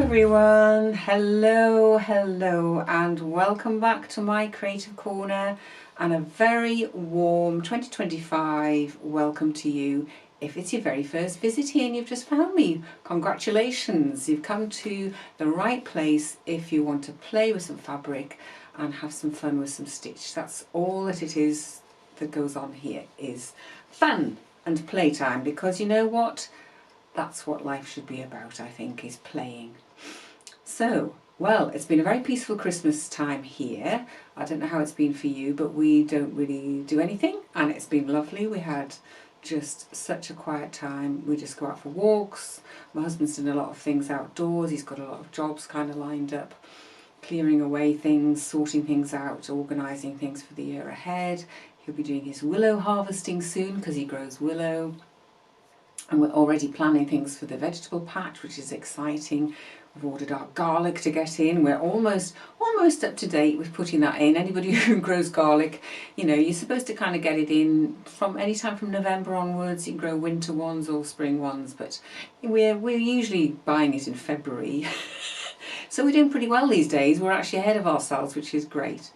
everyone, hello and welcome back to my Creative Corner and a very warm 2025 welcome to you. If it's your very first visit here and you've just found me, congratulations, you've come to the right place if you want to play with some fabric and have some fun with some stitch. That's all that it is that goes on here, is fun and playtime, because you know what? That's what life should be about, I think, is playing. So, well, it's been a very peaceful Christmas time here. I don't know how it's been for you, but we don't really do anything and it's been lovely. We had just such a quiet time. We just go out for walks. My husband's done a lot of things outdoors. He's got a lot of jobs kind of lined up, clearing away things, sorting things out, organising things for the year ahead. He'll be doing his willow harvesting soon because he grows willow. And we're already planning things for the vegetable patch, which is exciting. We've ordered our garlic to get in. We're almost up to date with putting that in. Anybody who grows garlic, you know, you're supposed to kind of get it in from any time from November onwards. You can grow winter ones or spring ones, but we're usually buying it in February. So we're doing pretty well these days. We're actually ahead of ourselves, which is great.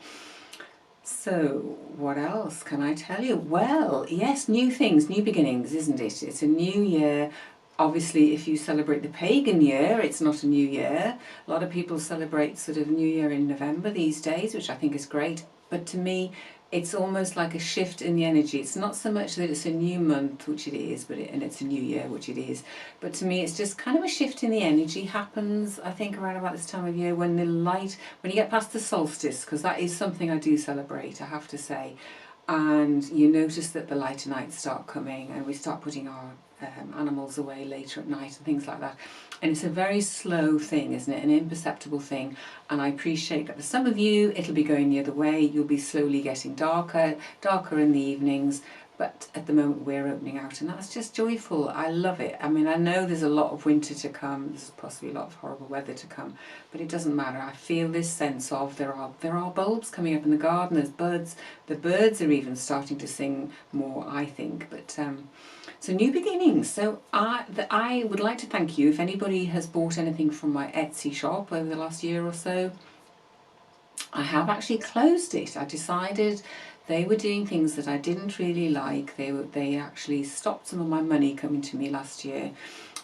So what else can I tell you? Well, yes, new things, new beginnings, isn't it? It's a new year. Obviously, if you celebrate the pagan year, it's not a new year. A lot of people celebrate sort of New Year in November these days, which I think is great. But to me, it's almost like a shift in the energy. It's not so much that it's a new month, which it is, and it's a new year, which it is. But to me, it's just kind of a shift in the energy happens, I think, around about this time of year when when you get past the solstice, because that is something I do celebrate, I have to say. And you notice that the lighter nights start coming and we start putting our animals away later at night and things like that. And it's a very slow thing, isn't it? An imperceptible thing. And I appreciate that for some of you, it'll be going the other way. You'll be slowly getting darker in the evenings. But at the moment we're opening out and that's just joyful. I love it. I mean, I know there's a lot of winter to come. There's possibly a lot of horrible weather to come, but it doesn't matter. I feel this sense of there are bulbs coming up in the garden. There's buds. The birds are even starting to sing more, I think. But so new beginnings. So I would like to thank you if anybody has bought anything from my Etsy shop over the last year or so. I have actually closed it. I decided they were doing things that I didn't really like. They actually stopped some of my money coming to me last year,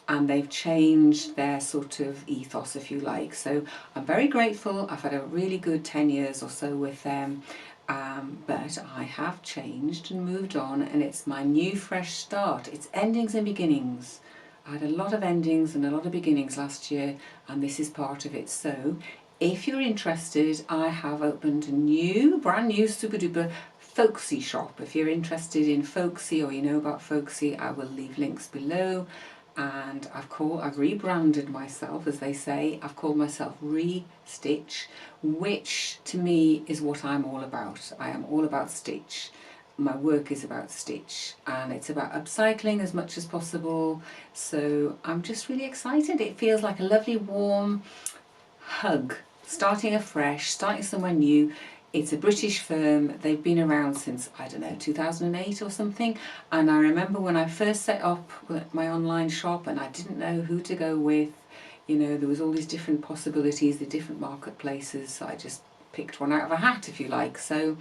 and they've changed their sort of ethos, if you like. So I'm very grateful. I've had a really good 10 years or so with them, but I have changed and moved on, and it's my new fresh start. It's endings and beginnings. I had a lot of endings and a lot of beginnings last year, and this is part of it. So if you're interested, I have opened a brand new super duper folksy shop. If you're interested in folksy or you know about folksy, I will leave links below. And I've rebranded myself, as they say. I've called myself Re-Stitch, which to me is what I'm all about. I am all about stitch. My work is about stitch and it's about upcycling as much as possible. So I'm just really excited. It feels like a lovely warm hug, starting afresh, starting somewhere new. It's a British firm. They've been around since, I don't know, 2008 or something. And I remember when I first set up my online shop and I didn't know who to go with. You know, there was all these different possibilities, the different marketplaces. So I just picked one out of a hat, if you like. So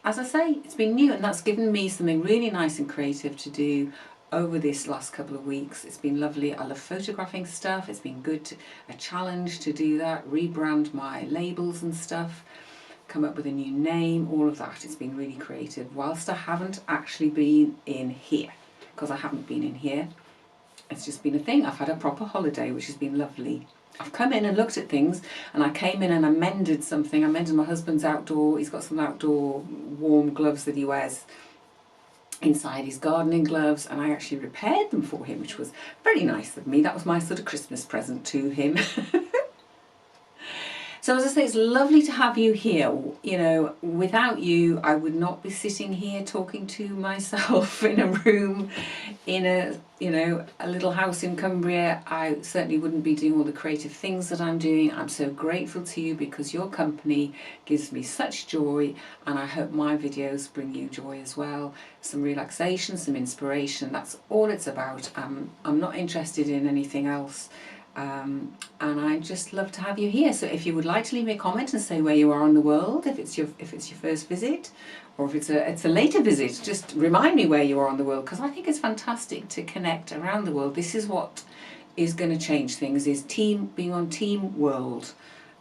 as I say, it's been new and that's given me something really nice and creative to do over this last couple of weeks. It's been lovely. I love photographing stuff. It's been a challenge to do that, rebrand my labels and stuff, come up with a new name, all of that. It's been really creative whilst I haven't actually been in here, because I haven't been in here. It's just been a thing. I've had a proper holiday, which has been lovely. I've come in and looked at things, and I came in and I mended something. I mended my husband's he's got some outdoor warm gloves that he wears inside his gardening gloves, and I actually repaired them for him, which was very nice of me. That was my sort of Christmas present to him. So as I say, it's lovely to have you here. You know, without you, I would not be sitting here talking to myself in a room, in a little house in Cumbria. I certainly wouldn't be doing all the creative things that I'm doing. I'm so grateful to you because your company gives me such joy, and I hope my videos bring you joy as well. Some relaxation, some inspiration. That's all it's about. I'm not interested in anything else. and I'd just love to have you here. So if you would like to leave me a comment and say where you are in the world, if it's your first visit, or if it's a later visit, just remind me where you are in the world, because I think it's fantastic to connect around the world. This is what is going to change things, is being on Team World.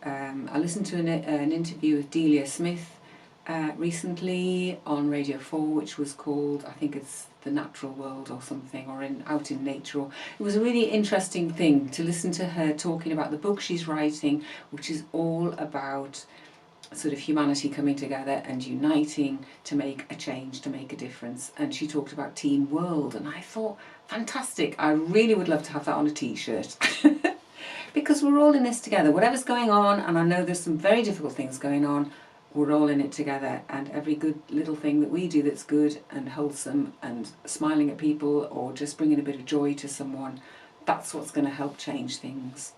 I listened to an interview with Delia Smith recently on Radio 4, which was called, I think it's The Natural World or something, or Out in Nature. It was a really interesting thing to listen to her talking about the book she's writing, which is all about sort of humanity coming together and uniting to make a change, to make a difference. And she talked about Team World, and I thought, fantastic, I really would love to have that on a t-shirt. Because we're all in this together, whatever's going on, and I know there's some very difficult things going on, we're all in it together, and every good little thing that we do that's good and wholesome and smiling at people or just bringing a bit of joy to someone, that's what's going to help change things.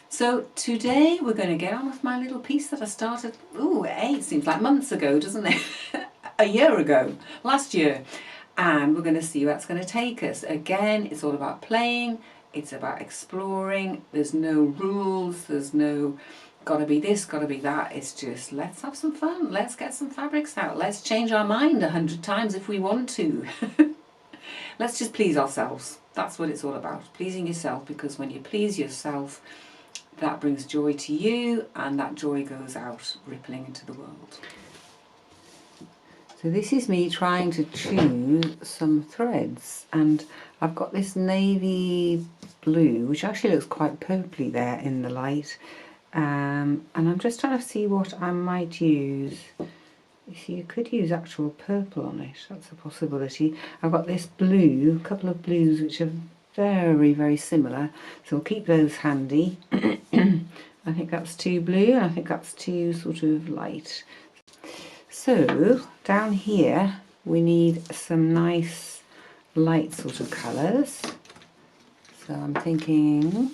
So today we're going to get on with my little piece that I started, it seems like months ago, doesn't it? A year ago, last year. And we're going to see where that's going to take us. Again, it's all about playing, it's about exploring, there's no rules, there's no gotta be this, gotta be that. It's just, let's have some fun, let's get some fabrics out, let's change our mind 100 times if we want to. Let's just please ourselves. That's what it's all about, pleasing yourself, because when you please yourself, that brings joy to you, and that joy goes out rippling into the world. So this is me trying to choose some threads, and I've got this navy blue, which actually looks quite purpley there in the light. And I'm just trying to see what I might use. You see, you could use actual purple on it, that's a possibility. I've got this blue, a couple of blues which are very, very similar, so we'll keep those handy. I think that's too blue, and I think that's too sort of light. So down here we need some nice light sort of colours. So I'm thinking,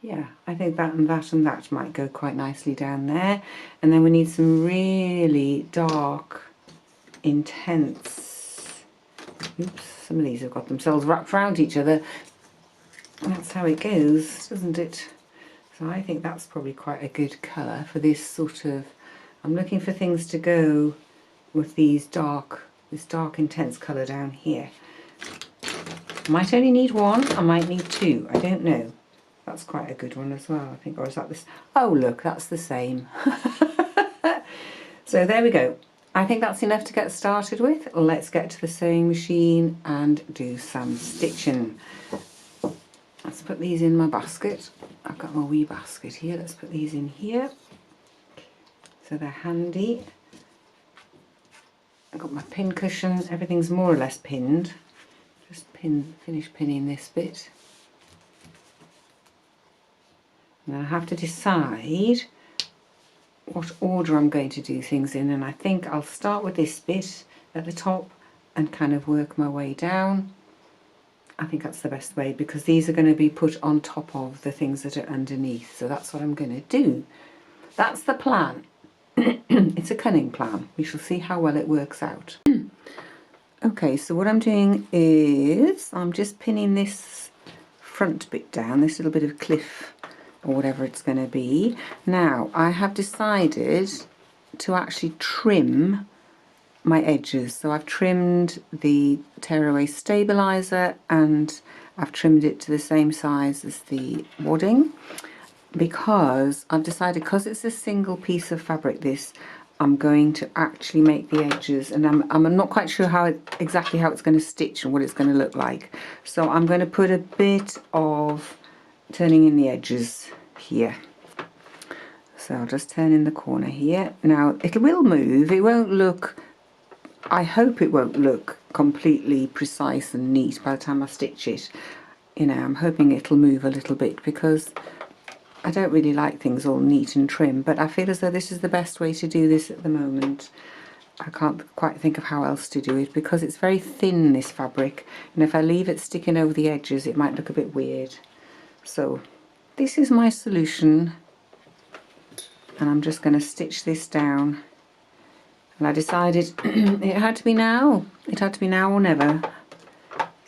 yeah, I think that and that and that might go quite nicely down there. And then we need some really dark, intense, oops, some of these have got themselves wrapped around each other. And that's how it goes, doesn't it? So I think that's probably quite a good colour for this sort of, I'm looking for things to go with these this dark intense colour down here. I might only need one, I might need two, I don't know. That's quite a good one as well, I think. Or is that this? Oh look, that's the same. So there we go. I think that's enough to get started with. Let's get to the sewing machine and do some stitching. Let's put these in my basket. I've got my wee basket here. Let's put these in here, so they're handy. I've got my pin cushion. Everything's more or less pinned. Just finish pinning this bit. And I have to decide what order I'm going to do things in, and I think I'll start with this bit at the top and kind of work my way down. I think that's the best way, because these are going to be put on top of the things that are underneath, so that's what I'm going to do. That's the plan. It's a cunning plan. We shall see how well it works out. Okay, so what I'm doing is I'm just pinning this front bit down, this little bit of cliff or whatever it's going to be. Now I have decided to actually trim my edges, so I've trimmed the tearaway stabilizer and I've trimmed it to the same size as the wadding, because I've decided, because it's a single piece of fabric, this, I'm going to actually make the edges, and I'm not quite sure exactly how it's going to stitch and what it's going to look like, so I'm going to put a bit of turning in the edges here. So I'll just turn in the corner here. Now it will move, it won't look, I hope it won't look completely precise and neat by the time I stitch it. You know, I'm hoping it'll move a little bit, because I don't really like things all neat and trim, but I feel as though this is the best way to do this at the moment. I can't quite think of how else to do it, because it's very thin, this fabric, and if I leave it sticking over the edges it might look a bit weird. So this is my solution, and I'm just going to stitch this down. And I decided it had to be now. It had to be now or never.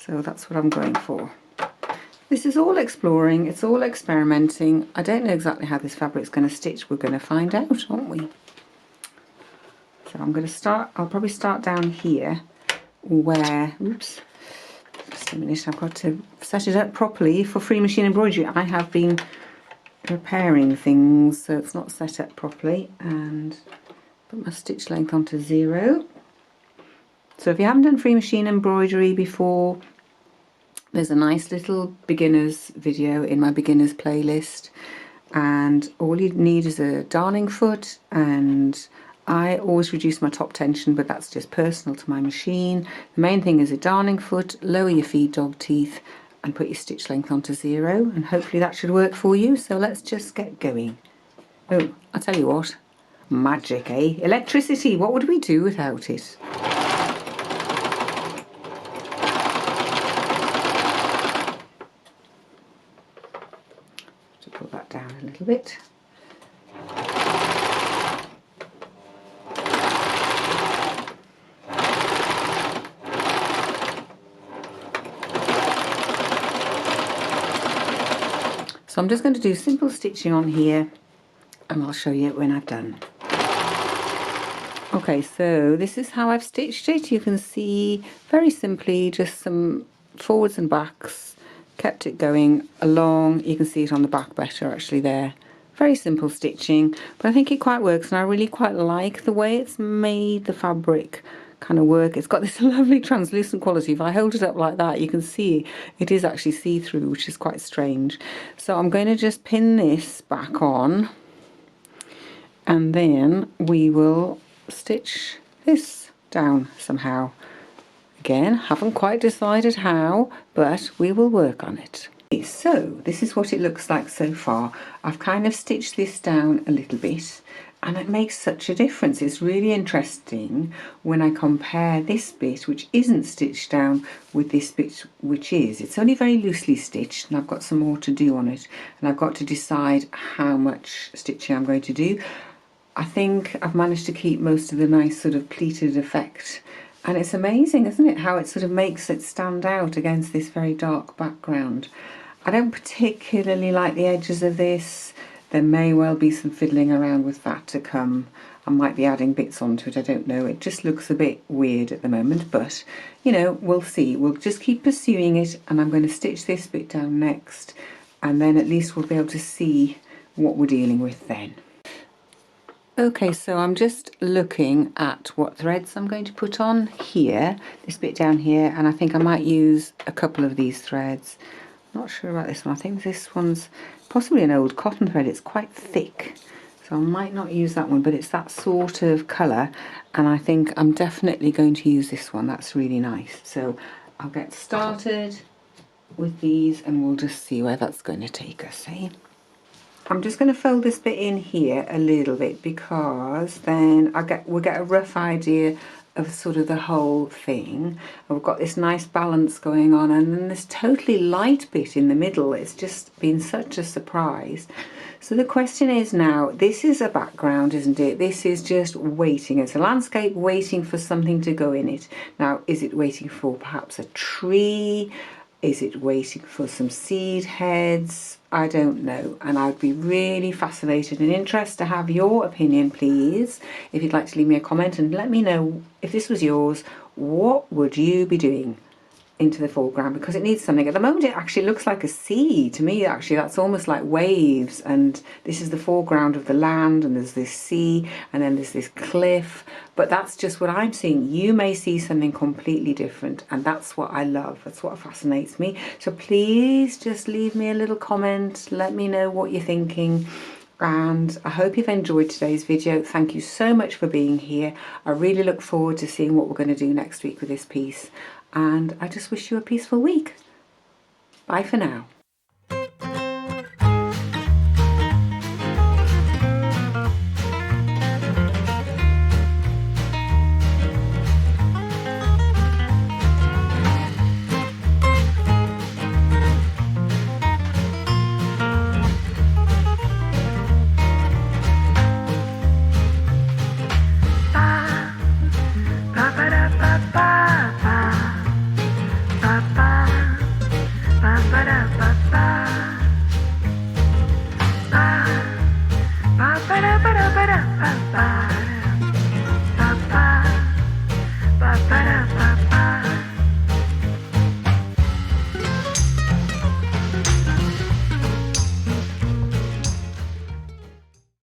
So that's what I'm going for. This is all exploring, it's all experimenting. I don't know exactly how this fabric's going to stitch. We're going to find out, aren't we? So I'm going to start, I'll probably start down here where, oops, just a minute, I've got to set it up properly for free machine embroidery. I have been repairing things so it's not set up properly, and put my stitch length onto 0. So if you haven't done free machine embroidery before, there's a nice little beginners video in my beginners playlist, and all you need is a darning foot, and I always reduce my top tension, but that's just personal to my machine. The main thing is a darning foot, lower your feed dog teeth and put your stitch length onto 0, and hopefully that should work for you. So let's just get going. Oh, I'll tell you what, magic, eh? Electricity, what would we do without it? To pull that down a little bit. So I'm just going to do simple stitching on here, and I'll show you it when I've done. Okay, so this is how I've stitched it. You can see very simply just some forwards and backs, kept it going along. You can see it on the back better actually there. Very simple stitching, but I think it quite works, and I really quite like the way it's made the fabric kind of work. It's got this lovely translucent quality. If I hold it up like that, you can see it is actually see-through, which is quite strange. So I'm going to just pin this back on, and then we will stitch this down somehow. Again, haven't quite decided how, but we will work on it. So this is what it looks like so far. I've kind of stitched this down a little bit, and it makes such a difference. It's really interesting when I compare this bit, which isn't stitched down, with this bit which is. It's only very loosely stitched, and I've got some more to do on it, and I've got to decide how much stitching I'm going to do. I think I've managed to keep most of the nice sort of pleated effect, and it's amazing, isn't it, how it sort of makes it stand out against this very dark background. I don't particularly like the edges of this. There may well be some fiddling around with that to come. I might be adding bits onto it, I don't know. It just looks a bit weird at the moment, but you know, we'll see. We'll just keep pursuing it, and I'm going to stitch this bit down next, and then at least we'll be able to see what we're dealing with then. Okay, so I'm just looking at what threads I'm going to put on here, this bit down here, and I think I might use a couple of these threads. Not sure about this one. I think this one's possibly an old cotton thread. It's quite thick, so I might not use that one, but it's that sort of colour, and I think I'm definitely going to use this one. That's really nice. So I'll get started with these, and we'll just see where that's going to take us, eh? I'm just going to fold this bit in here a little bit, because then we'll get a rough idea of sort of the whole thing. I've got this nice balance going on, and then this totally light bit in the middle. It's just been such a surprise. So the question is now, this is a background, isn't it? This is just waiting. It's a landscape waiting for something to go in it. Now, is it waiting for perhaps a tree? Is it waiting for some seed heads? I don't know, and I'd be really fascinated and interested to have your opinion, please. If you'd like to leave me a comment and let me know, if this was yours, what would you be doing into the foreground, because it needs something. At the moment it actually looks like a sea to me. Actually, that's almost like waves, and this is the foreground of the land, and there's this sea, and then there's this cliff, but that's just what I'm seeing. You may see something completely different, and that's what I love. That's what fascinates me. So please just leave me a little comment, let me know what you're thinking, and I hope you've enjoyed today's video. Thank you so much for being here. I really look forward to seeing what we're going to do next week with this piece, and I just wish you a peaceful week. Bye for now.